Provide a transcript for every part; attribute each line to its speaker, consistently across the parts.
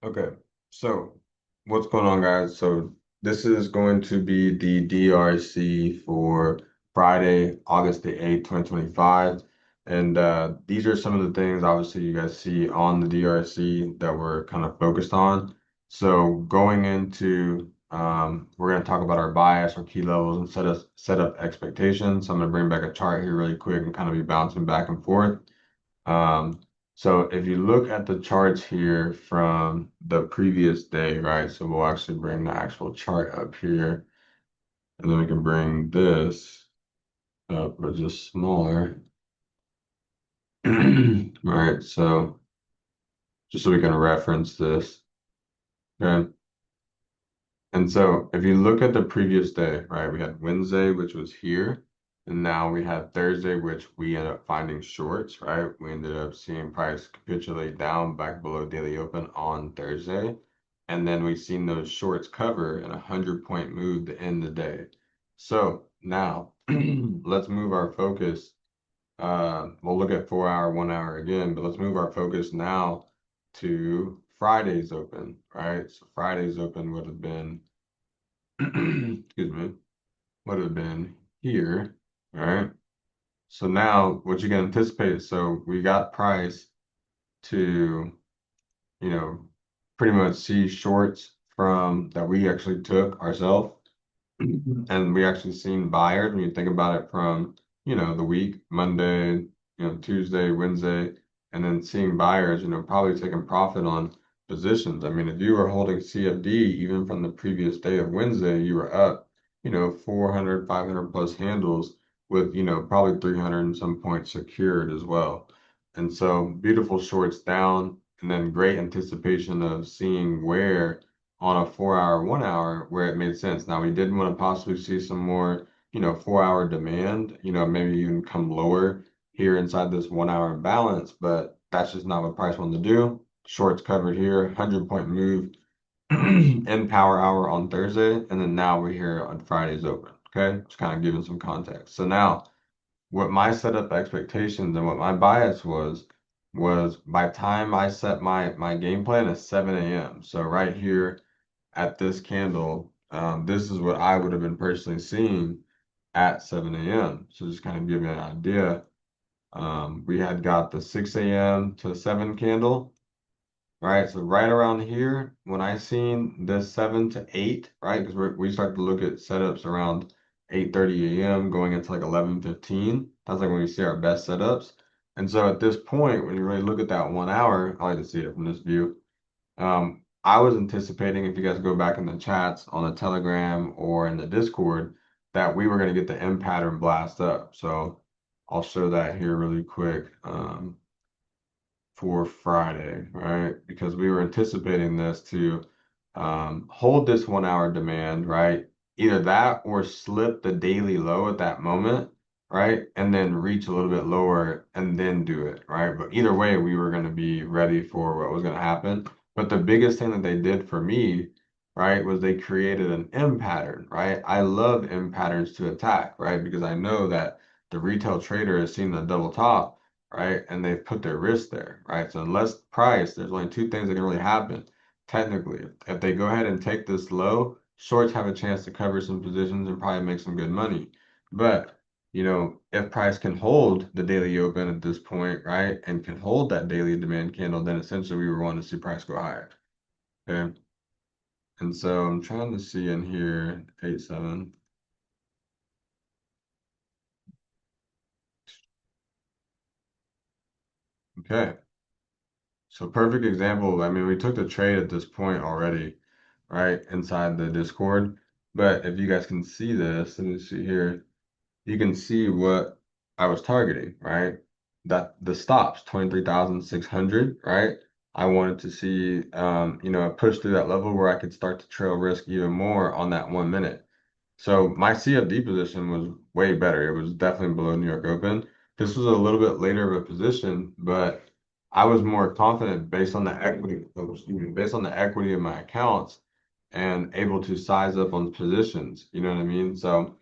Speaker 1: Okay, so what's going on, guys? So this is going to be the DRC for Friday, August the 8th, 2025. And these are some of the things obviously you guys see on the DRC that we're kind of focused on. So going into we're going to talk about our bias, our key levels, and set up expectations. So I'm going to bring back a chart here really quick and kind of be bouncing back and forth. Um, so if you look at the charts here from the previous day, right? So we'll actually bring the actual chart up here, and then we can bring this up, but just smaller. Right, so just so we can reference this. Okay. And so if you look at the previous day, right, we had Wednesday, which was here, and now we had Thursday, which we ended up finding shorts, right? We ended up seeing price capitulate down back below daily open on Thursday. And then we've seen those shorts cover in a 100-point move to end the day. So now let's move our focus. We'll look at 4 hour, 1 hour again, but let's move our focus now to Friday's open, right? So Friday's open would have been excuse me, would have been here, all right? So now what you can anticipate, so we got price to, you know, pretty much see shorts from that we actually took ourselves. And we actually seen buyers when you think about it from, the week, Monday, Tuesday, Wednesday, and then seeing buyers, probably taking profit on positions. I mean, if you were holding CFD even from the previous day of Wednesday, you were up, 400, 500 plus handles with, probably 300 and some points secured as well. And so beautiful shorts down, and then great anticipation of seeing where on a 4 hour, 1 hour where it made sense. Now we did want to possibly see some more, 4 hour demand, maybe even come lower here inside this 1 hour imbalance, but that's just not what price wanted to do. Shorts covered here, 100-point move in power hour on Thursday, and then now we're here on Friday's open. Okay, just kind of giving some context. So now what my setup expectations and what my bias was by time I set my game plan at 7 a.m. So right here at this candle, this is what I would have been personally seeing at 7 a.m. So just kind of give you an idea. We had got the 6 a.m. to 7 candle, right? So right around here, when I seen this 7 to 8, right? Because we start to look at setups around 8:30 a.m. going into like 11:15. That's like when we see our best setups. And so at this point, when you really look at that 1 hour, I like to see it from this view. I was anticipating if you guys go back in the chats on the Telegram or in the Discord that we were going to get the M pattern blast up. So I'll show that here really quick for Friday, right? Because we were anticipating this to hold this 1 hour demand, right? Either that or slip the daily low at that moment, right? And then reach a little bit lower and then do it, right? But either way, we were going to be ready for what was going to happen. But the biggest thing that they did for me, right, was they created an M pattern, right? I love M patterns to attack, right? Because I know that the retail trader has seen the double top, right? And they've put their risk there, right? So unless price, there's only two things that can really happen technically. If they go ahead and take this low, shorts have a chance to cover some positions and probably make some good money. But, if price can hold the daily open at this point, right, and can hold that daily demand candle, then essentially we were wanting to see price go higher. Okay. And so I'm trying to see in here 8-7. Okay. So perfect example. I mean, we took the trade at this point already, right, inside the Discord. But if you guys can see this, let me see here. You can see what I was targeting, right? That the stops, 23,600, right? I wanted to see, a push through that level where I could start to trail risk even more on that 1 minute. So my CFD position was way better. It was definitely below New York Open. This was a little bit later of a position, but I was more confident based on the equity, based on the equity of my accounts and able to size up on positions. You know what I mean? So,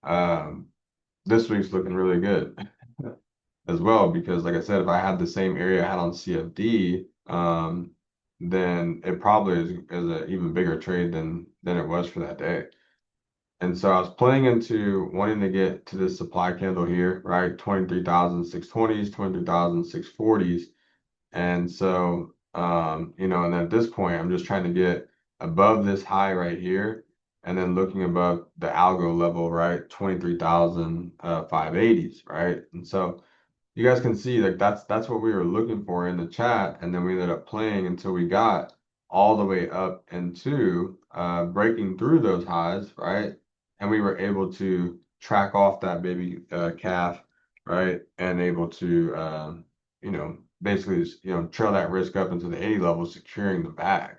Speaker 1: um, this week's looking really good as well because, like I said, if I had the same area I had on CFD, then it probably is an even bigger trade than it was for that day. And so I was playing into wanting to get to this supply candle here, right? 23,620s, 23,640s. And so, and at this point, I'm just trying to get above this high right here, and then looking above the algo level, right? 23,580s, right? And so you guys can see like that's what we were looking for in the chat, and then we ended up playing until we got all the way up into breaking through those highs, right? And we were able to track off that baby calf, right? And able to basically trail that risk up into the 80 level, securing the bag,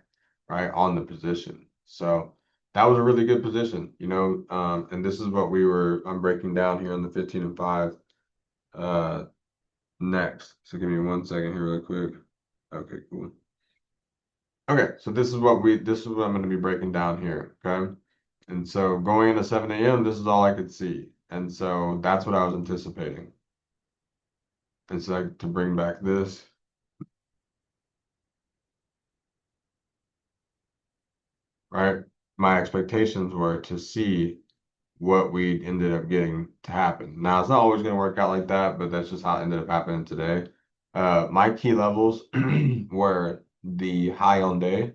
Speaker 1: right, on the position. So that was a really good position, and this is what I'm breaking down here on the 15 and 5 next. So give me 1 second here really quick. Okay, cool. Okay, so this is what I'm going to be breaking down here, okay? And so going into 7 a.m., this is all I could see. And so that's what I was anticipating. And so to bring back this, right? My expectations were to see what we ended up getting to happen. Now, it's not always going to work out like that, but that's just how it ended up happening today. My key levels were the high on day,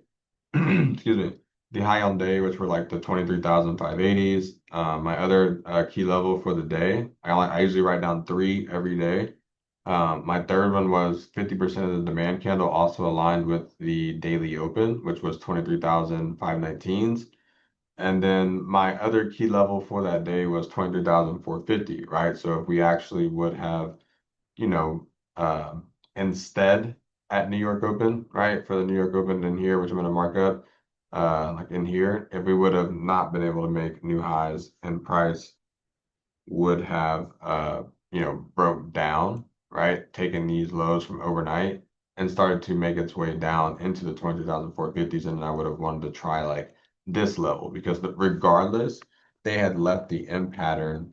Speaker 1: excuse me, the high on day, which were like the 23,580s. My other key level for the day, I usually write down three every day. My third one was 50% of the demand candle also aligned with the daily open, which was 23,519s. And then my other key level for that day was 23,450, right? So if we actually would have, you know, instead at New York Open, right? For the New York Open in here, which I'm going to mark up, like in here, if we would have not been able to make new highs and price would have, broke down, right? Taken these lows from overnight and started to make its way down into the 20,450s. And then I would have wanted to try like this level because regardless, they had left the M pattern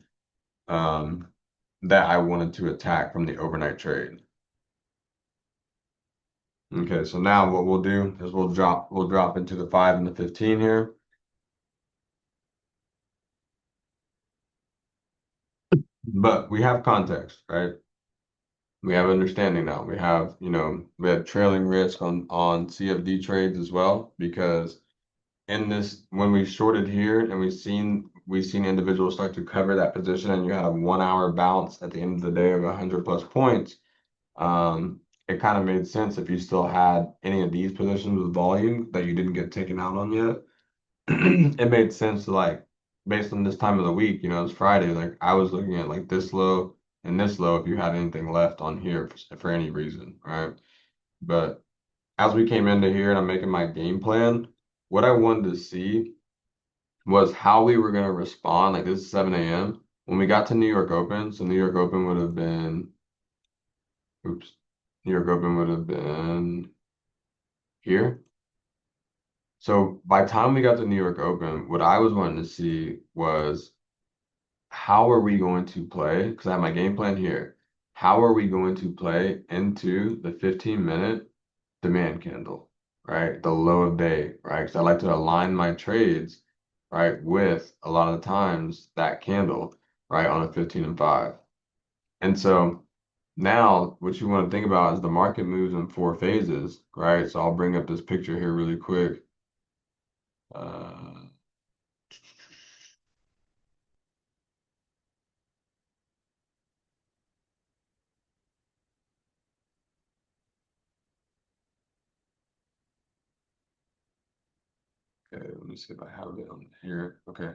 Speaker 1: that I wanted to attack from the overnight trade. Okay, so now what we'll do is we'll drop into the 5 and the 15 here. But we have context, right? We have understanding now. We had trailing risk on CFD trades as well because in this when we shorted here and we've seen individuals start to cover that position and you had a 1 hour bounce at the end of the day of 100 plus points. It kind of made sense if you still had any of these positions with volume that you didn't get taken out on yet. It made sense to like based on this time of the week, it's Friday, like I was looking at like this low and this low if you had anything left on here for any reason, right? But as we came into here and I'm making my game plan, what I wanted to see was how we were going to respond. Like this is 7 a.m. When we got to New York Open, so New York Open would have been, oops, New York Open would have been here. So by the time we got to New York Open, what I was wanting to see was how are we going to play? Because I have my game plan here. How are we going to play into the 15-minute demand candle, right? The low of day, right? Because I like to align my trades, right, with a lot of the times that candle, right, on a 15 and 5. And so now what you want to think about is the market moves in four phases, right? So I'll bring up this picture here really quick. Uh, okay, let me see if I have it on here. Okay.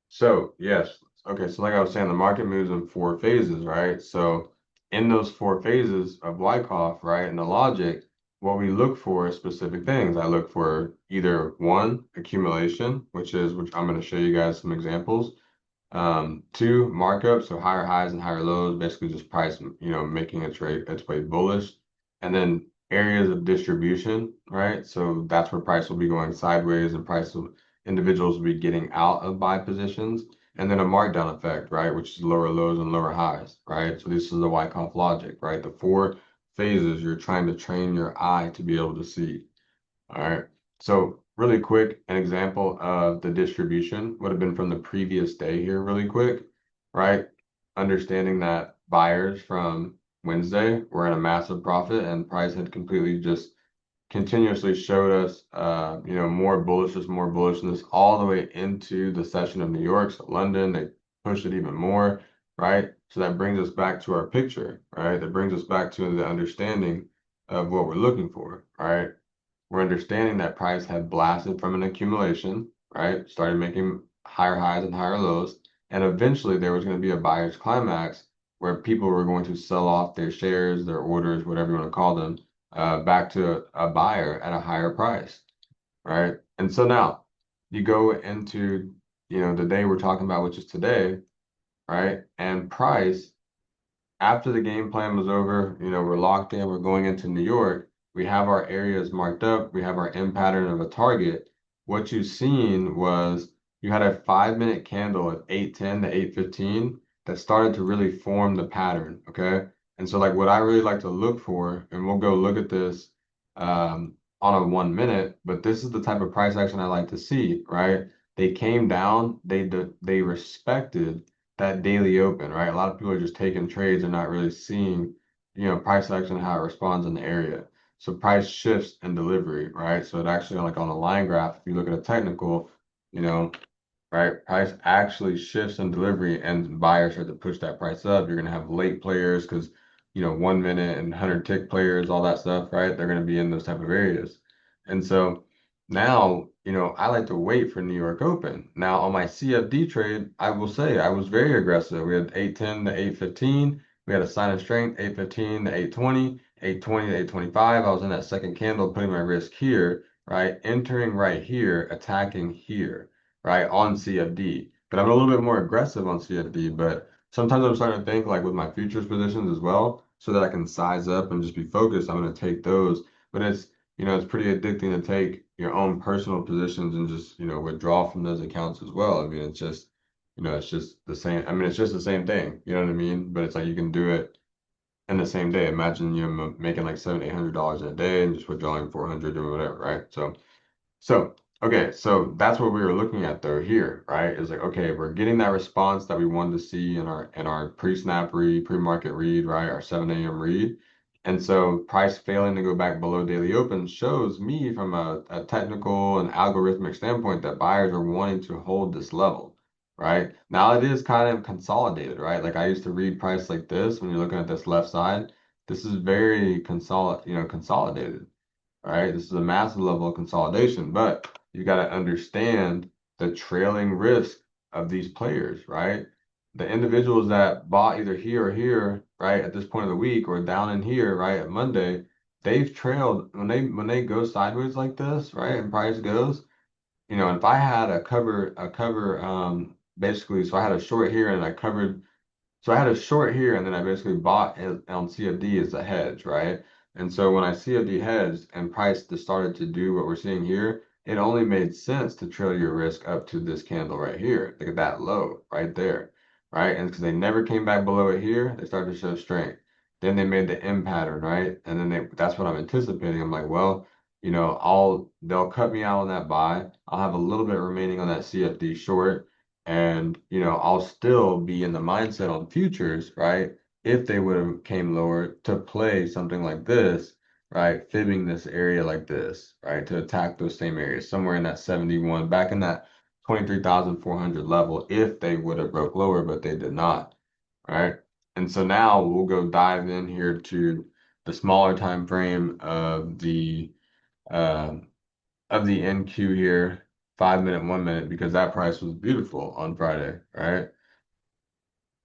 Speaker 1: So, yes. Okay. So, like I was saying, the market moves in four phases, right? So, in those four phases of Wyckoff, right, and the logic, what we look for is specific things. I look for either one, accumulation, which I'm going to show you guys some examples. Two, markup, so higher highs and higher lows, basically just price, making its way bullish. And then areas of distribution, right? So that's where price will be going sideways and individuals will be getting out of buy positions. And then a markdown effect, right? Which is lower lows and lower highs, right? So this is the Wyckoff logic, right? The four phases you're trying to train your eye to be able to see. All right. So really quick, an example of the distribution would have been from the previous day here, really quick, right? Understanding that buyers from Wednesday were in a massive profit and price had completely just continuously showed us, more bullishness all the way into the session of New York. So London, they pushed it even more, right? So that brings us back to our picture, right? That brings us back to the understanding of what we're looking for, right? We're understanding that price had blasted from an accumulation, right? Started making higher highs and higher lows. And eventually there was going to be a buyer's climax where people were going to sell off their shares, their orders, whatever you want to call them, back to a buyer at a higher price, right? And so now you go into, the day we're talking about, which is today, right? And price after the game plan was over, we're locked in, we're going into New York, we have our areas marked up, we have our end pattern of a target. What you've seen was you had a 5 minute candle at 8:10 to 8:15 that started to really form the pattern, okay? And so like what I really like to look for, and we'll go look at this on a 1 minute, but this is the type of price action I like to see, right? They came down, they respected that daily open, right? A lot of people are just taking trades and not really seeing, price action, how it responds in the area. So price shifts and delivery, right? So it actually like on a line graph, if you look at a technical, you know, right, price actually shifts in delivery and buyers start to push that price up. You're gonna have late players because 1 minute and 100 tick players, all that stuff, right? They're gonna be in those type of areas. And so now, I like to wait for New York Open. Now on my CFD trade, I will say I was very aggressive. We had 8:10 to 8:15. We had a sign of strength, 8:15 to 8:20, 8:20 to 8:25. I was in that second candle, putting my risk here, right? Entering right here, attacking here, right? On CFD. But I'm a little bit more aggressive on CFD, but sometimes I'm starting to think like with my futures positions as well, so that I can size up and just be focused. I'm going to take those. But it's pretty addicting to take your own personal positions and just, withdraw from those accounts as well. I mean, it's just the same. I mean, it's just the same thing. You know what I mean? But it's like you can do it in the same day. Imagine you making like $700, $800 in a day and just withdrawing 400 or whatever, right? So, okay, so that's what we were looking at though here, right? Is like, okay, we're getting that response that we wanted to see in our pre-snap read, pre-market read, right? Our 7 a.m. read. And so price failing to go back below daily open shows me from a technical and algorithmic standpoint that buyers are wanting to hold this level, right? Now it is kind of consolidated, right? Like I used to read price like this when you're looking at this left side. This is very consolidated, right? This is a massive level of consolidation, but you got to understand the trailing risk of these players, right? The individuals that bought either here or here, right, at this point of the week or down in here, right, at Monday, they've trailed when they go sideways like this, right, and price goes, if I had basically, so I had a short here and I covered so I had a short here, and then I basically bought it on CFD as a hedge, right? And so when I CFD hedged and price just started to do what we're seeing here, it only made sense to trail your risk up to this candle right here. Look at that low right there, right? And because they never came back below it here, they started to show strength. Then they made the M pattern, right? And then that's what I'm anticipating. I'm like, well, they'll cut me out on that buy. I'll have a little bit remaining on that CFD short. And, I'll still be in the mindset on futures, right? If they would have came lower to play something like this, right? Fibbing this area like this, right? To attack those same areas, somewhere in that 71, back in that 23,400 level, if they would have broke lower, but they did not, right? And so now we'll go dive in here to the smaller time frame uh, of the NQ here, 5 minute, 1 minute, because that price was beautiful on Friday, right?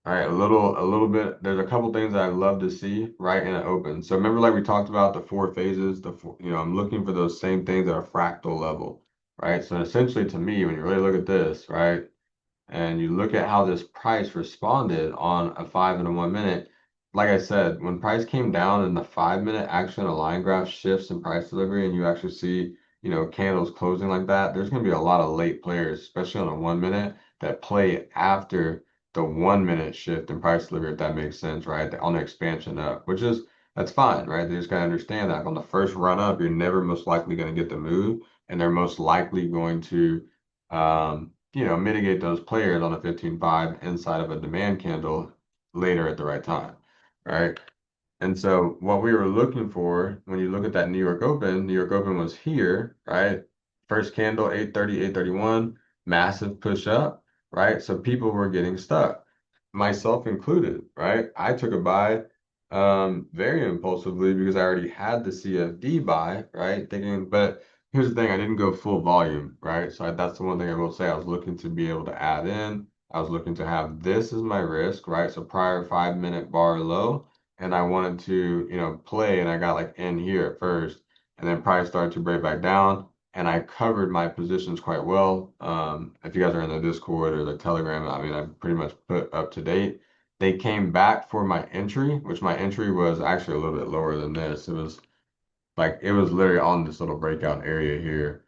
Speaker 1: All right, a little bit. There's a couple things that I love to see right in an open. So remember, like we talked about the four phases. I'm looking for those same things at a fractal level, right? So essentially, to me, when you really look at this, right? And you look at how this price responded on a 5 and a 1 minute, like I said, when price came down in the 5 minute action, a line graph shifts in price delivery, and you actually see, candles closing like that, there's going to be a lot of late players, especially on a 1 minute, that play after the 1 minute shift in price delivery, if that makes sense, right? On the expansion up, which is that's fine, right? They just gotta understand that on the first run up, you're never most likely gonna get the move, and they're most likely going to, mitigate those players on a 15-5 inside of a demand candle later at the right time, right? And so what we were looking for, when you look at that New York Open was here, right? First candle, 8:30, 8:31, massive push up, right? So people were getting stuck, myself included, right? I took a buy very impulsively because I already had the CFD buy, right? Thinking, but here's the thing, I didn't go full volume, right? So that's the one thing I will say. I was looking to be able to add in. I was looking to have this as my risk, right? So prior 5 minute bar low, and I wanted to, play, and I got like in here at first, and then price started to break back down, and I covered my positions quite well. If you guys are in the Discord or the Telegram, I mean, I pretty much put up to date. They came back for my entry, which my entry was actually a little bit lower than this. It was literally on this little breakout area here.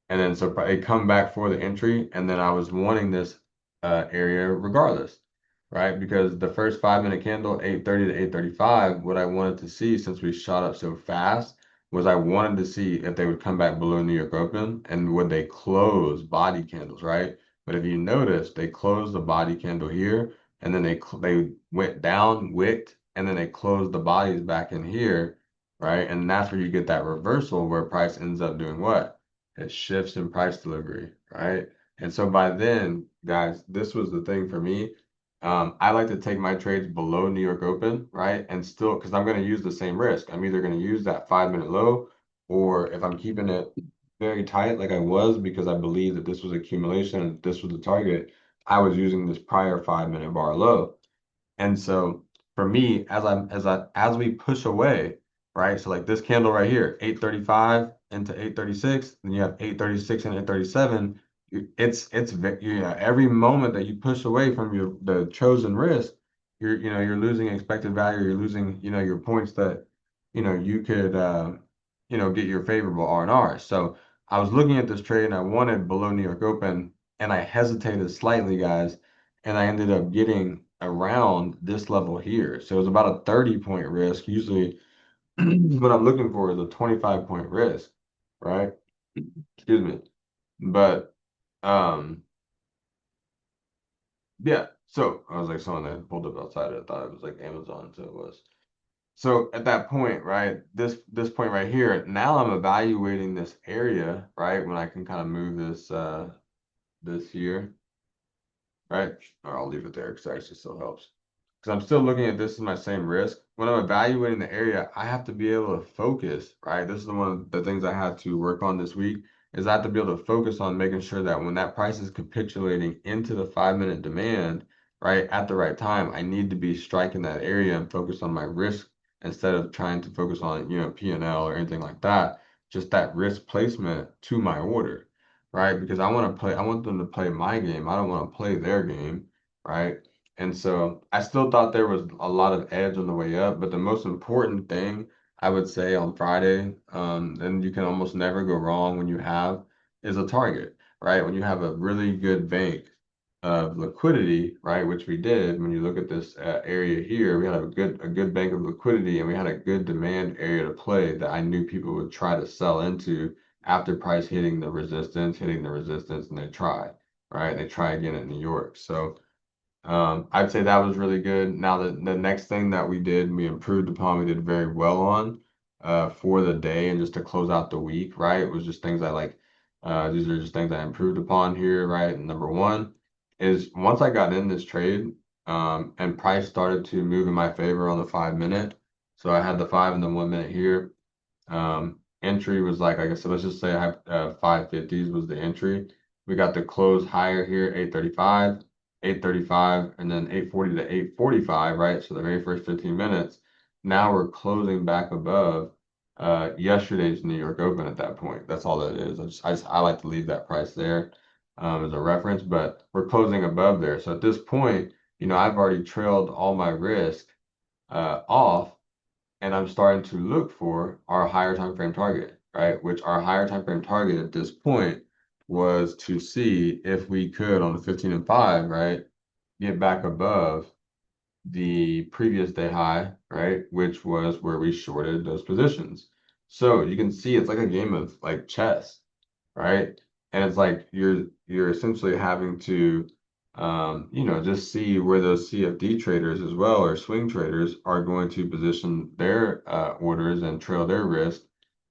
Speaker 1: And then so it come back for the entry, and then I was wanting this area regardless, right? Because the first 5 minute candle, 8:30 to 8:35, what I wanted to see since we shot up so fast was I wanted to see if they would come back below New York Open and would they close body candles, right? But if you notice, they closed the body candle here, and then they went down, wicked, and then they closed the bodies back in here, right? And that's where you get that reversal where price ends up doing what? It shifts in price delivery, right? And so by then, guys, this was the thing for me. I like to take my trades below New York Open, right? And still, because I'm going to use the same risk. I'm either going to use that 5 minute low, or if I'm keeping it very tight, like I was, because I believe that this was accumulation and this was the target, I was using this prior 5 minute bar low. And so for me, as we push away, right? So like this candle right here, 8:35 into 8:36, then you have 8:36 and 8:37. Every moment that you push away from the chosen risk, you're losing expected value, you're losing, your points that, you could get your favorable R&R. So I was looking at this trade and I wanted below New York Open, and I hesitated slightly, guys, and I ended up getting around this level here. So it was about a 30-point risk. Usually what I'm looking for is a 25-point risk, right? Excuse me. But um yeah, so I was like someone that pulled up outside, I thought it was like Amazon, so it was. So at that point, right, this point right here, now I'm evaluating this area, right? When I can kind of move this here, right? Or I'll leave it there because it actually still helps. Because I'm still looking at this as my same risk. When I'm evaluating the area, I have to be able to focus, right? This is one of the things I had to work on this week, is I have to be able to focus on making sure that when that price is capitulating into the 5 minute demand, right, at the right time, I need to be striking that area and focus on my risk instead of trying to focus on, P&L or anything like that. Just that risk placement to my order, right? Because I want them to play my game. I don't want to play their game, right? And so I still thought there was a lot of edge on the way up, but the most important thing I would say on Friday, and you can almost never go wrong when you have, is a target, right? When you have a really good bank of liquidity, right, which we did. When you look at this area here, we had a good bank of liquidity, and we had a good demand area to play that I knew people would try to sell into after price hitting the resistance, and they try, right? They try again at New York. So I'd say that was really good. Now the next thing that we improved upon, we did very well on for the day and just to close out the week, right? It was just things I like. These are just things I improved upon here, right? And number one is once I got in this trade, and price started to move in my favor on the 5 minute. So I had the 5 and the 1 minute here. Entry was like I said, let's just say I have 550s was the entry. We got the close higher here, 835, 835, and then 840 to 845, right? So the very first 15 minutes. Now we're closing back above yesterday's New York Open at that point. That's all that is. I like to leave that price there as a reference, but we're closing above there. So at this point, I've already trailed all my risk off, and I'm starting to look for our higher time frame target, right? Which our higher time frame target at this point was to see if we could on the 15 and 5, right, get back above the previous day high, right? Which was where we shorted those positions. So you can see it's like a game of like chess, right? And it's like you're essentially having to just see where those CFD traders as well or swing traders are going to position their orders and trail their risk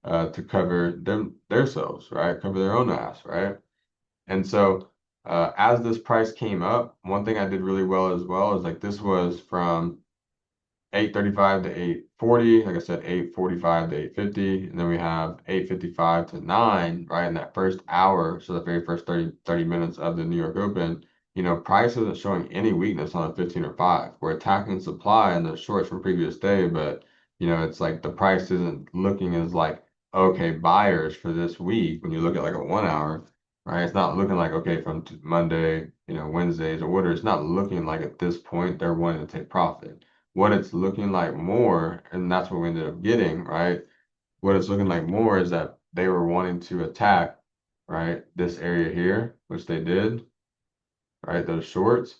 Speaker 1: to cover themselves, right? Cover their own ass, right? And so as this price came up, one thing I did really well as well is like this was from 8:35 to 8:40, like I said, 8:45 to 8:50, and then we have 8:55 to 9, right? In that first hour, so the very first 30 minutes of the New York Open, price isn't showing any weakness on a 15 or 5. We're attacking supply in the shorts from previous day, but it's like the price isn't looking as like, okay, buyers for this week, when you look at like a 1 hour, right? It's not looking like, okay, from Monday, Wednesdays or whatever, it's not looking like at this point they're wanting to take profit. What it's looking like more, and that's what we ended up getting, right? What it's looking like more is that they were wanting to attack, right, this area here, which they did, right, those shorts.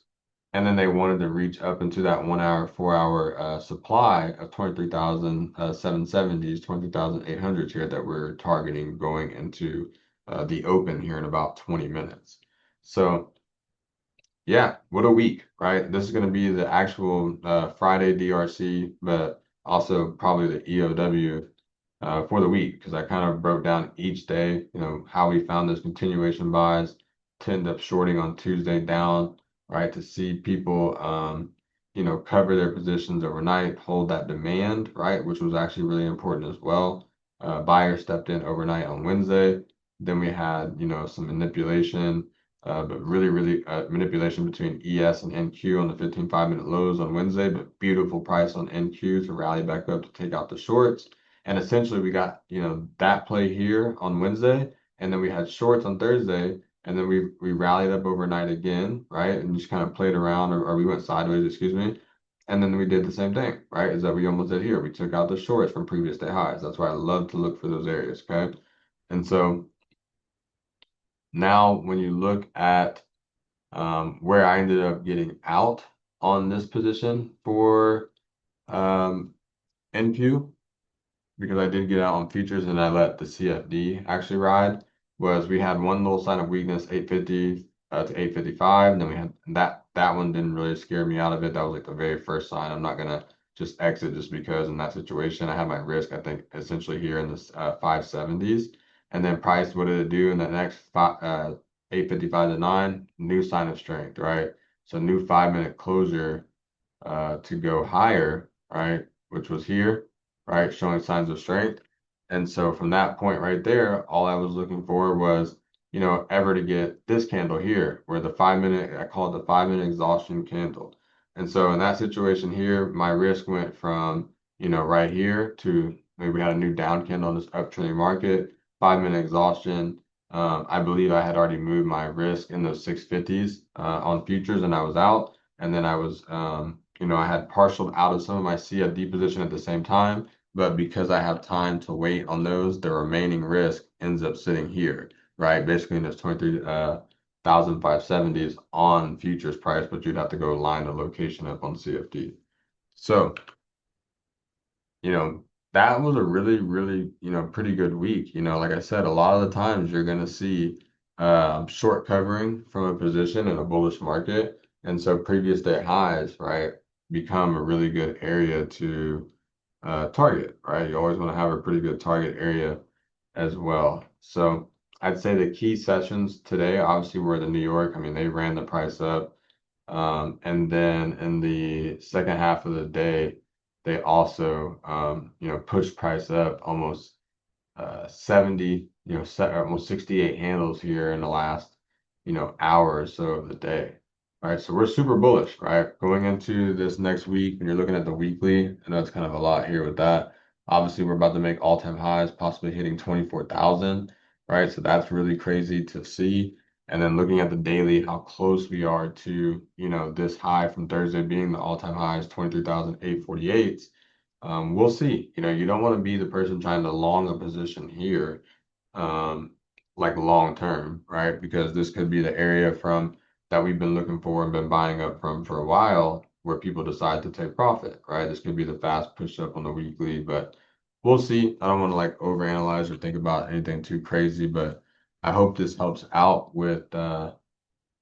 Speaker 1: And then they wanted to reach up into that 1 hour, 4 hour supply of 23,770s, 23,800s here that we're targeting going into the open here in about 20 minutes. So, yeah, what a week, right? This is going to be the actual Friday DRC, but also probably the EOW for the week because I kind of broke down each day, how we found those continuation buys to end up shorting on Tuesday down, right? To see people, cover their positions overnight, hold that demand, right? Which was actually really important as well. Buyers stepped in overnight on Wednesday. Then we had, some manipulation but really manipulation between ES and NQ on the 15 5-minute lows on Wednesday, but beautiful price on NQ to rally back up to take out the shorts. And essentially we got, that play here on Wednesday, and then we had shorts on Thursday, and then we rallied up overnight again, right? And just kind of played around, or we went sideways, excuse me. And then we did the same thing, right? Is that we almost did here. We took out the shorts from previous day highs. That's why I love to look for those areas, okay? And so now when you look at where I ended up getting out on this position for NQ, because I did get out on futures and I let the CFD actually ride, was we had one little sign of weakness, 850 to 855, and then we had that one didn't really scare me out of it. That was like the very first sign. I'm not gonna just exit just because in that situation I had my risk, I think, essentially here in this 570s. And then price, what did it do in the next 855 to 9? New sign of strength, right? So new 5-minute closure to go higher, right? Which was here, right? Showing signs of strength. And so from that point right there, all I was looking for was, ever to get this candle here, where the 5-minute, I call it the 5-minute exhaustion candle. And so in that situation here, my risk went from, right here to maybe we had a new down candle in this uptrending market, 5-minute exhaustion. I believe I had already moved my risk in those 650s on futures and I was out. And then I was, I had partialed out of some of my CFD position at the same time, but because I have time to wait on those, the remaining risk ends up sitting here, right? Basically in this 23,570s on futures price, but you'd have to go line the location up on CFD. So, you know, that was a really, pretty good week. Like I said, a lot of the times you're going to see short covering from a position in a bullish market. And so previous day highs, right, become a really good area to target, right? You always want to have a pretty good target area as well. So I'd say the key sessions today, obviously, were the New York. I mean, they ran the price up. And then in the second half of the day, they also, pushed price up almost 70, almost 68 handles here in the last, hour or so of the day. All right, so we're super bullish, right? Going into this next week, when you're looking at the weekly, I know it's kind of a lot here with that. Obviously, we're about to make all-time highs, possibly hitting 24,000, right? So that's really crazy to see. And then looking at the daily, how close we are to, this high from Thursday being the all-time high is 23,848. We'll see. You don't want to be the person trying to long a position here, um, like long term, right? Because this could be the area from that we've been looking for and been buying up from for a while. where people decide to take profit, right? This could be the fast push up on the weekly, but we'll see. I don't want to like overanalyze or think about anything too crazy, but I hope this helps out with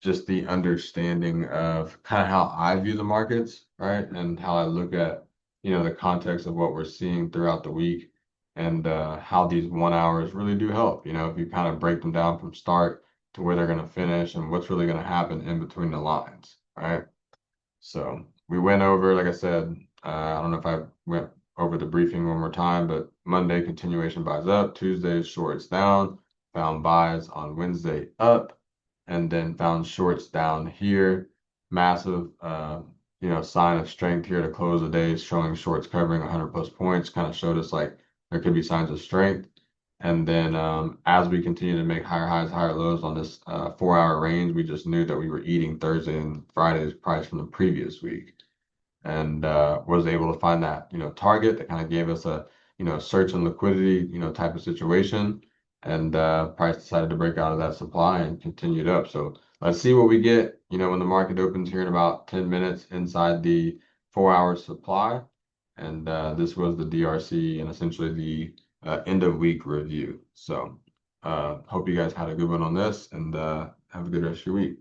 Speaker 1: just the understanding of kind of how I view the markets, right? And how I look at, the context of what we're seeing throughout the week and how these 1 hours really do help. If you kind of break them down from start to where they're going to finish and what's really going to happen in between the lines, right? So we went over, like I said, I don't know if I went over the briefing one more time, but Monday continuation buys up, Tuesday shorts down, found buys on Wednesday up, and then found shorts down here. Massive, sign of strength here to close the day, showing shorts covering 100 plus points, kind of showed us like there could be signs of strength. And then as we continue to make higher highs, higher lows on this 4 hour range, we just knew that we were eating Thursday and Friday's price from the previous week and was able to find that, target that kind of gave us a, search and liquidity, type of situation. And price decided to break out of that supply and continued up. So let's see what we get, when the market opens here in about 10 minutes inside the 4 hour supply. And this was the DRC and essentially the end of week review. So hope you guys had a good one on this and have a good rest of your week.